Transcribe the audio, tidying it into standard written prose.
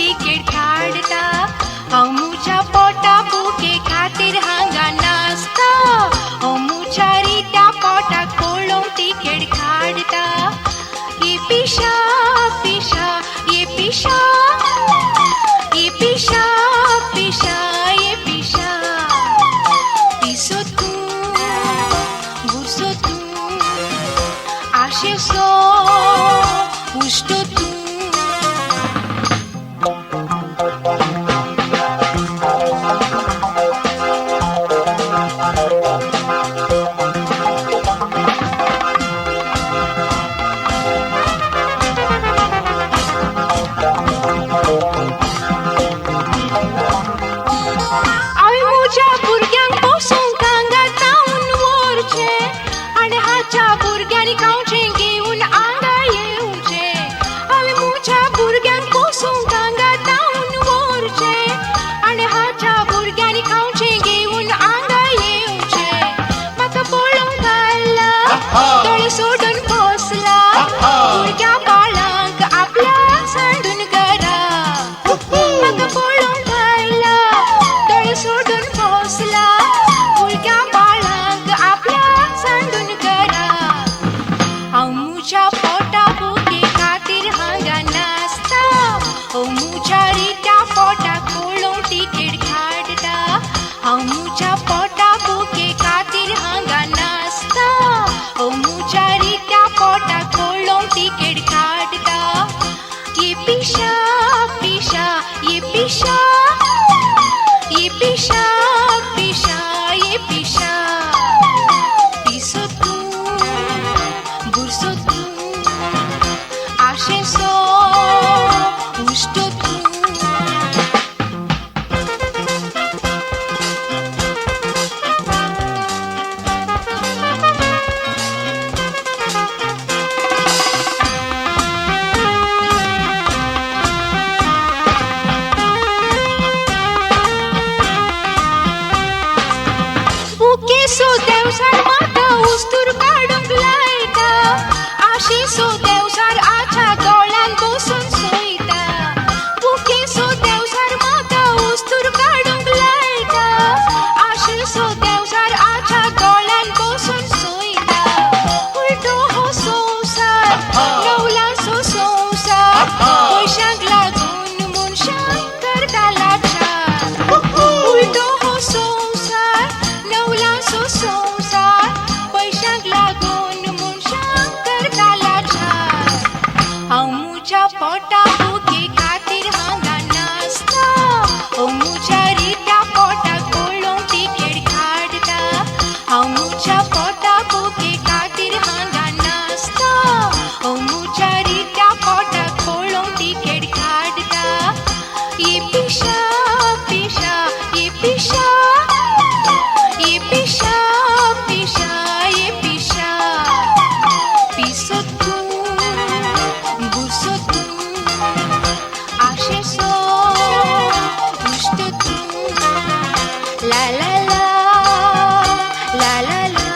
ticket काढता अमुच्या पोटा भुके खातीर हांगा नाचता अमुच्या रित्या पोटा कोळोंक तिकीट काढता ये पिशा पिशा ये पिशा ये पिशा पिशा ये पिशा पिसो तूं घुसो तूं आशेसो उश्टो तूं अमुच्या पोटा भुके खातीर हांगा नाचता अमुच्या रित्या पोटा कोळोंक तिकीट काढता ये पिशा पिशा ये पिशा ये पिशा पिशा ये पिशा पिसो तूं घुसो तूं आशेसो उश्टो तूं सो देवसार माता उस्तूर काढूंक लायता आशी सो देवसार आच्या दोळ्यान बसून सोयता बुके सो देवसार माता उस्तूर काढूंक लायता आशी सो देवसार आच्या दोळ्यान बसून सोयता उलटो हो संवसार नवला सो संवसार पयशांक लागून मनशांक करता लाचार उलटो हो संवसार नवला संसार पैशांक लागून मनशांक करता लाचार अमुच्या पोटा भुके खातीर हांगा नाचता अमुच्या रित्या पोटा कोळोंक तिकीट काढता अमुच्या पोटा भुके खातीर हांगा नाचता अमुच्या रित्या पोटा कोळोंक तिकीट काढता ये पिशा पिशा ये पिशा ये पिशा पिशा ये पिशा पिसो तूं घुसो तूं आशेसो उश्टो तूं ला ला ला ला ला ला